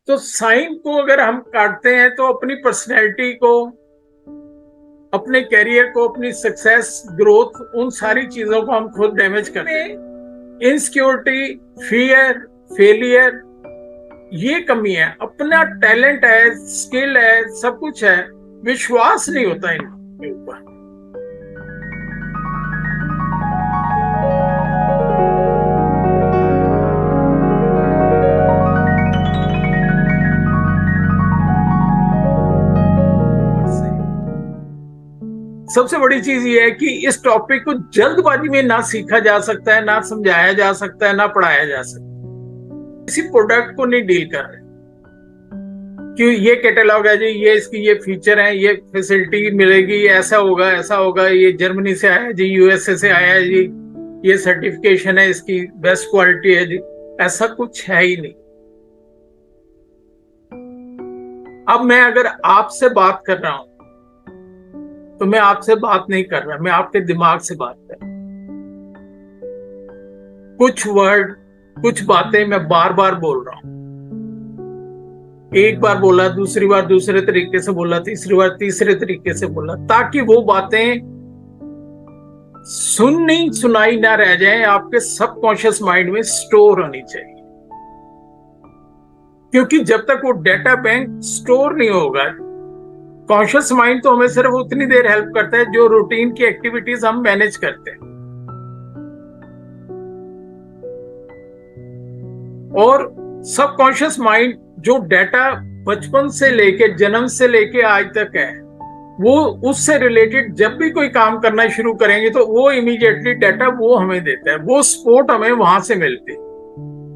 तो साइन को अगर हम काटते हैं तो अपनी पर्सनैलिटी को, अपने कैरियर को, अपनी सक्सेस, ग्रोथ, उन सारी चीजों को हम खुद डैमेज करते हैं। इनसिक्योरिटी, फियर, फेलियर, ये कमी है। अपना टैलेंट है, स्किल है, सब कुछ है, विश्वास नहीं होता इनके ऊपर। सबसे बड़ी चीज ये है कि इस टॉपिक को जल्दबाजी में ना सीखा जा सकता है, ना समझाया जा सकता है, ना पढ़ाया जा सकता है। किसी प्रोडक्ट को नहीं डील कर रहे कि ये कैटलॉग है जी, ये इसकी ये फीचर है, ये फैसिलिटी मिलेगी, ऐसा होगा, ऐसा होगा, ये जर्मनी से आया है जी, यूएसए से आया है जी, ये सर्टिफिकेशन है, इसकी बेस्ट क्वालिटी है जी। ऐसा कुछ है ही नहीं। अब मैं अगर आपसे बात कर रहा हूं तो मैं आपसे बात नहीं कर रहा, मैं आपके दिमाग से बात कर रहा हूं। कुछ वर्ड, कुछ बातें मैं बार बार बोल रहा हूं। एक बार बोला, दूसरी बार दूसरे तरीके से बोला, तीसरी बार तीसरे तरीके से बोला, ताकि वो बातें सुननी सुनाई ना रह जाएं, आपके सबकॉन्शियस माइंड में स्टोर होनी चाहिए। क्योंकि जब तक वो डेटा बैंक स्टोर नहीं होगा, कॉन्शियस माइंड तो हमें सिर्फ उतनी देर हेल्प करता है जो रूटीन की एक्टिविटीज हम मैनेज करते हैं। और सबकॉन्शियस माइंड जो डेटा बचपन से लेके, जन्म से लेके आज तक है, वो उससे रिलेटेड जब भी कोई काम करना शुरू करेंगे तो वो इमीडिएटली डेटा वो हमें देता है, वो सपोर्ट हमें वहां से मिलती है।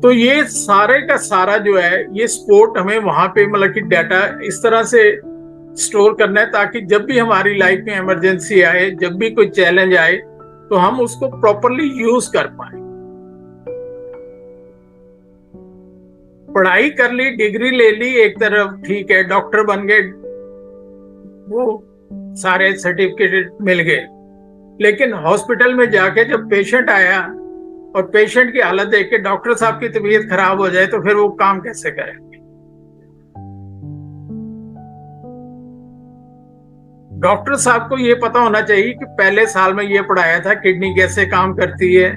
तो ये सारे का सारा जो है, ये सपोर्ट हमें वहां पे, मतलब कि डेटा इस तरह से स्टोर करना है ताकि जब भी हमारी लाइफ में इमरजेंसी आए, जब भी कोई चैलेंज आए, तो हम उसको प्रॉपरली यूज कर पाए। पढ़ाई कर ली, डिग्री ले ली, एक तरफ ठीक है, डॉक्टर बन गए, वो सारे सर्टिफिकेट मिल गए, लेकिन हॉस्पिटल में जाके जब पेशेंट आया और पेशेंट की हालत देख के डॉक्टर साहब की तबीयत खराब हो जाए तो फिर वो काम कैसे करेंगे? डॉक्टर साहब को ये पता होना चाहिए कि पहले साल में ये पढ़ाया था किडनी कैसे काम करती है,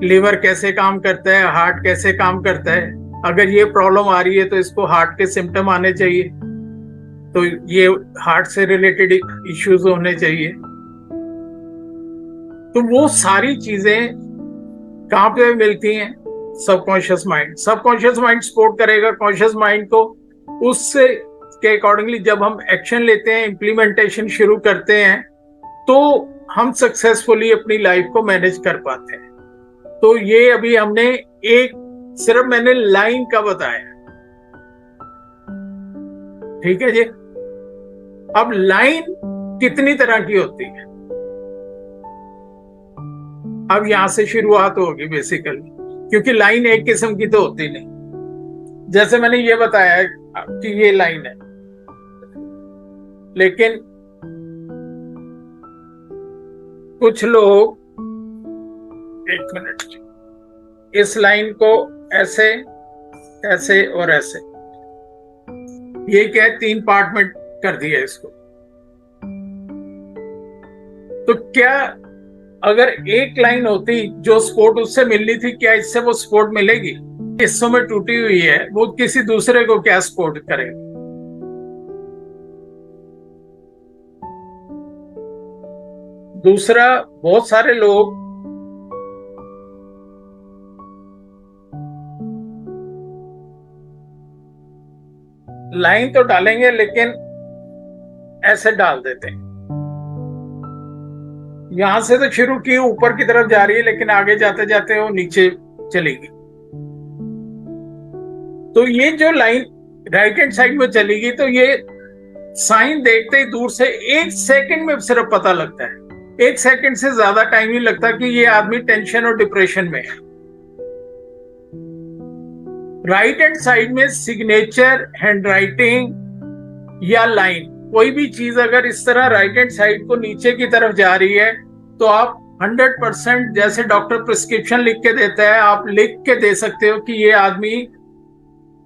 लिवर कैसे काम करता है, हार्ट कैसे काम करता है, अगर ये प्रॉब्लम आ रही है तो इसको हार्ट के सिम्टम आने चाहिए, तो ये हार्ट से रिलेटेड इश्यूज होने चाहिए। तो वो सारी चीजें कहां पे मिलती हैं? Subconscious mind. Subconscious mind support करेगा कॉन्शियस माइंड को। उससे के अकॉर्डिंगली जब हम एक्शन लेते हैं, इम्प्लीमेंटेशन शुरू करते हैं, तो हम सक्सेसफुली अपनी लाइफ को मैनेज कर पाते हैं। तो ये अभी हमने सिर्फ मैंने लाइन का बताया, ठीक है जी। अब लाइन कितनी तरह की होती है, अब यहां से शुरुआत होगी बेसिकली, क्योंकि लाइन एक किस्म की तो होती नहीं। जैसे मैंने ये बताया कि ये लाइन है, लेकिन कुछ लोग, एक मिनट, इस लाइन को ऐसे, ऐसे और ऐसे, ये क्या है, 3 पार्ट में कर दिया इसको। तो क्या अगर एक लाइन होती जो सपोर्ट उससे मिलनी थी, क्या इससे वो सपोर्ट मिलेगी? हिस्सों में टूटी हुई है, वो किसी दूसरे को क्या सपोर्ट करेगी? दूसरा, बहुत सारे लोग लाइन तो डालेंगे लेकिन ऐसे डाल देते हैं, यहां से तो शुरू की ऊपर की तरफ जा रही है लेकिन आगे जाते जाते वो नीचे चलेगी। तो ये जो लाइन राइट हैंड साइड में चलेगी, तो ये साइन देखते ही दूर से 1 सेकंड में सिर्फ पता लगता है, 1 सेकंड से ज्यादा टाइम नहीं लगता कि ये आदमी टेंशन और डिप्रेशन में है। राइट हैंड साइड में सिग्नेचर, हैंडराइटिंग या लाइन, कोई भी चीज अगर इस तरह राइट हैंड साइड को नीचे की तरफ जा रही है, तो आप 100%, जैसे डॉक्टर प्रिस्क्रिप्शन लिख के देता है, आप लिख के दे सकते हो कि ये आदमी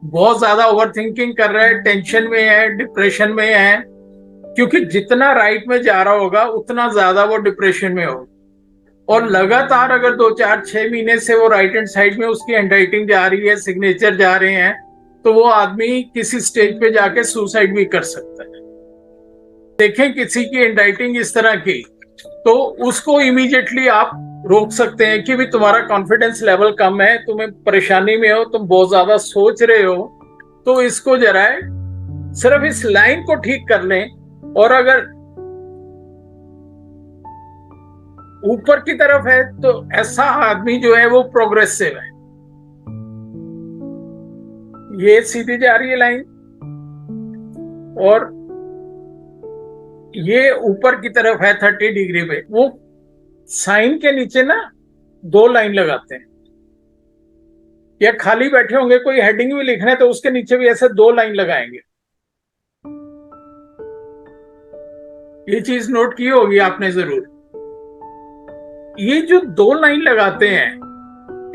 बहुत ज्यादा ओवर थिंकिंग कर रहा है, टेंशन में है, डिप्रेशन में है, क्योंकि जितना राइट में जा रहा होगा उतना ज्यादा वो डिप्रेशन में होगा। और लगातार अगर 2 4 6 महीने से वो राइट हैंड साइड में उसकी हैंडराइटिंग जा रही है, सिग्नेचर जा रहे हैं, तो वो आदमी किसी स्टेज पे जाके सुसाइड भी कर सकता है। देखें किसी की हैंडराइटिंग इस तरह की, तो उसको इमीडिएटली आप रोक सकते हैं कि भी तुम्हारा कॉन्फिडेंस लेवल कम है, तुम्हें परेशानी में हो, तुम बहुत ज्यादा सोच रहे हो, तो इसको जरा सिर्फ इस लाइन को ठीक कर लें। और अगर ऊपर की तरफ है तो ऐसा आदमी जो है वो प्रोग्रेसिव है। ये सीधी जा रही है लाइन, और ये ऊपर की तरफ है 30 डिग्री पे। वो साइन के नीचे ना 2 लाइन लगाते हैं, या खाली बैठे होंगे कोई हेडिंग भी लिखना है तो उसके नीचे भी ऐसे 2 लाइन लगाएंगे। ये चीज नोट की होगी आपने जरूर। ये जो 2 लाइन लगाते हैं,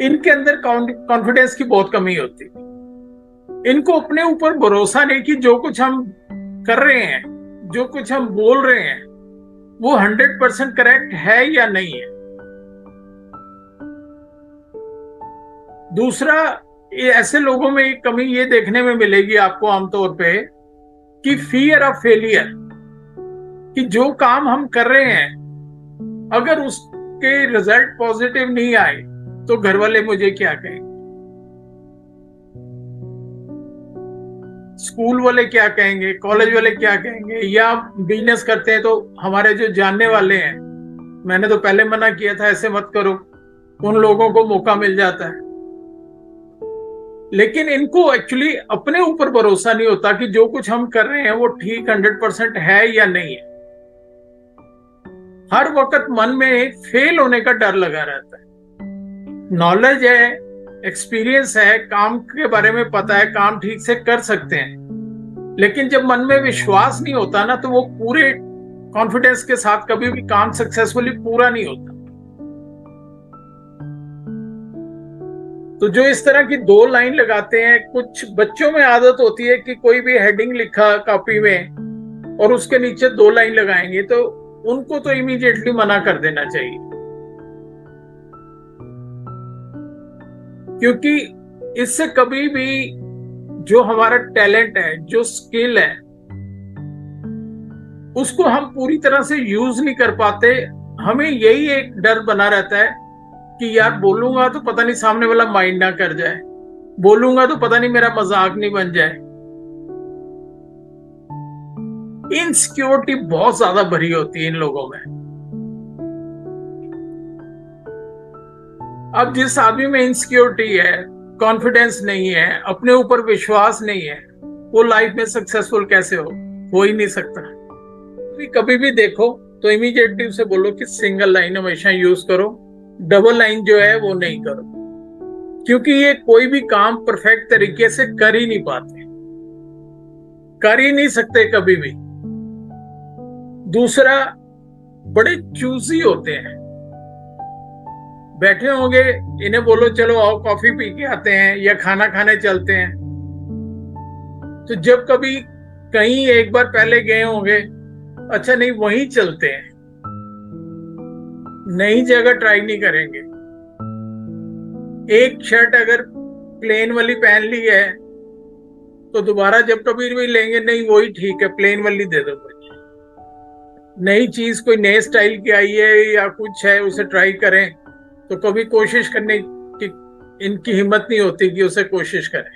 इनके अंदर कॉन्फिडेंस की बहुत कमी होती है। इनको अपने ऊपर भरोसा नहीं कि जो कुछ हम कर रहे हैं, जो कुछ हम बोल रहे हैं, वो 100% करेक्ट है या नहीं है। दूसरा, ये ऐसे लोगों में एक कमी ये देखने में मिलेगी आपको आमतौर पे कि फियर ऑफ फेलियर, कि जो काम हम कर रहे हैं अगर उसके रिजल्ट पॉजिटिव नहीं आए तो घर वाले मुझे क्या कहेंगे, स्कूल वाले क्या कहेंगे, कॉलेज वाले क्या कहेंगे, या बिजनेस करते हैं तो हमारे जो जानने वाले हैं, मैंने तो पहले मना किया था ऐसे मत करो, उन लोगों को मौका मिल जाता है। लेकिन इनको एक्चुअली अपने ऊपर भरोसा नहीं होता कि जो कुछ हम कर रहे हैं वो ठीक 100% है या नहीं है। हर वक्त मन में एक फेल होने का डर लगा रहता है। नॉलेज है, एक्सपीरियंस है, काम के बारे में पता है, काम ठीक से कर सकते हैं, लेकिन जब मन में विश्वास नहीं होता ना, तो वो पूरे कॉन्फिडेंस के साथ कभी भी काम सक्सेसफुली पूरा नहीं होता। तो जो इस तरह की 2 लाइन लगाते हैं, कुछ बच्चों में आदत होती है कि कोई भी हेडिंग लिखा कॉपी में और उसके नीचे 2 लाइन लगाएंगे, तो उनको तो इमीडिएटली मना कर देना चाहिए, क्योंकि इससे कभी भी जो हमारा टैलेंट है, जो स्किल है, उसको हम पूरी तरह से यूज नहीं कर पाते। हमें यही एक डर बना रहता है कि यार बोलूंगा तो पता नहीं सामने वाला माइंड ना कर जाए, बोलूंगा तो पता नहीं मेरा मजाक नहीं बन जाए। इनसिक्योरिटी बहुत ज्यादा भरी होती है इन लोगों में। अब जिस आदमी में इनसिक्योरिटी है, कॉन्फिडेंस नहीं है, अपने ऊपर विश्वास नहीं है, वो लाइफ में सक्सेसफुल कैसे हो ही नहीं सकता। कभी भी देखो तो इमीडिएटली उसे बोलो कि सिंगल लाइन हमेशा यूज करो, डबल लाइन जो है वो नहीं करो, क्योंकि ये कोई भी काम परफेक्ट तरीके से कर ही नहीं पाते, कर ही नहीं सकते कभी भी। दूसरा, बड़े चूजी होते हैं। बैठे होंगे, इन्हें बोलो चलो आओ कॉफी पी के आते हैं या खाना खाने चलते हैं, तो जब कभी कहीं एक बार पहले गए होंगे, अच्छा नहीं वहीं चलते हैं, नई जगह ट्राई नहीं करेंगे। एक शर्ट अगर प्लेन वाली पहन ली है तो दोबारा जब कभी भी लेंगे, नहीं वही ठीक है, प्लेन वाली दे दो। नई चीज कोई नए स्टाइल की आई है या कुछ है, उसे ट्राई करें, तो कभी कोशिश करने की इनकी हिम्मत नहीं होती कि उसे कोशिश करें।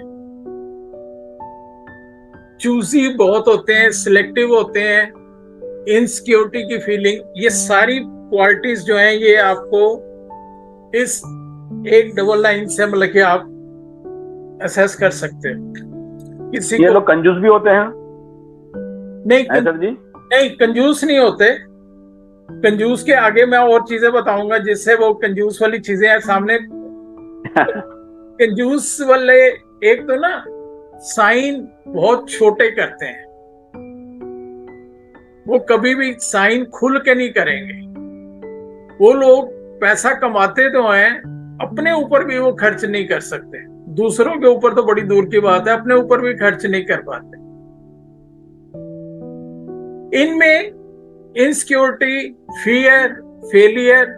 चूजी बहुत होते हैं, सिलेक्टिव होते हैं, इनसिक्योरिटी की फीलिंग, ये सारी क्वालिटीज जो हैं ये आपको इस एक डबल लाइन से मतलब कि आप असेस कर सकते हैं। किसी ये लोग कंजूस भी होते हैं? नहीं सर जी, नहीं, कंजूस नहीं होते। कंजूस के आगे मैं और चीजें बताऊंगा जिससे वो कंजूस वाली चीजें हैं सामने। कंजूस वाले एक तो ना साइन बहुत छोटे करते हैं, वो कभी भी साइन खुल के नहीं करेंगे। वो लोग पैसा कमाते तो हैं, अपने ऊपर भी वो खर्च नहीं कर सकते, दूसरों के ऊपर तो बड़ी दूर की बात है, अपने ऊपर भी खर्च नहीं कर पाते। इनमें इनसिक्योरिटी, फियर, फेलियर,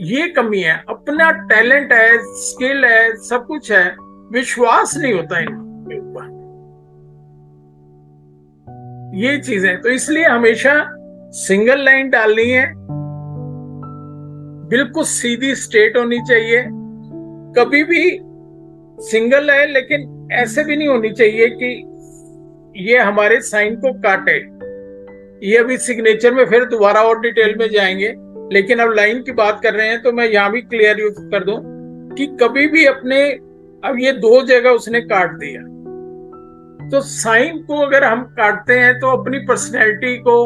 ये कमी है। अपना टैलेंट है, स्किल है, सब कुछ है, विश्वास नहीं होता इनके ऊपर। ये चीजें तो इसलिए हमेशा सिंगल लाइन डालनी है, बिल्कुल सीधी स्ट्रेट होनी चाहिए। कभी भी सिंगल है लेकिन ऐसे भी नहीं होनी चाहिए कि ये हमारे साइन को काटे। ये अभी सिग्नेचर में फिर दोबारा और डिटेल में जाएंगे, लेकिन अब लाइन की बात कर रहे हैं तो मैं यहां भी क्लियर कर दूं कि कभी भी अपने, अब ये 2 जगह उसने काट दिया, तो साइन को अगर हम काटते हैं तो अपनी पर्सनैलिटी को,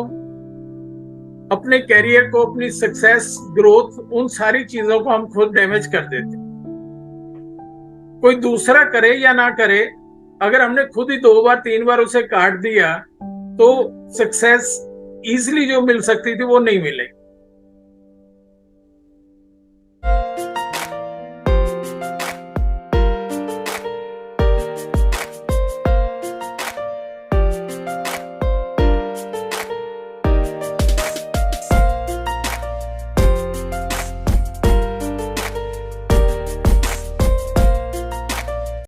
अपने कैरियर को, अपनी सक्सेस, ग्रोथ, उन सारी चीजों को हम खुद डैमेज कर देते। कोई दूसरा करे या ना करे, अगर हमने खुद ही 2 बार 3 बार उसे काट दिया तो सक्सेस इजीली जो मिल सकती थी वो नहीं मिलेगी।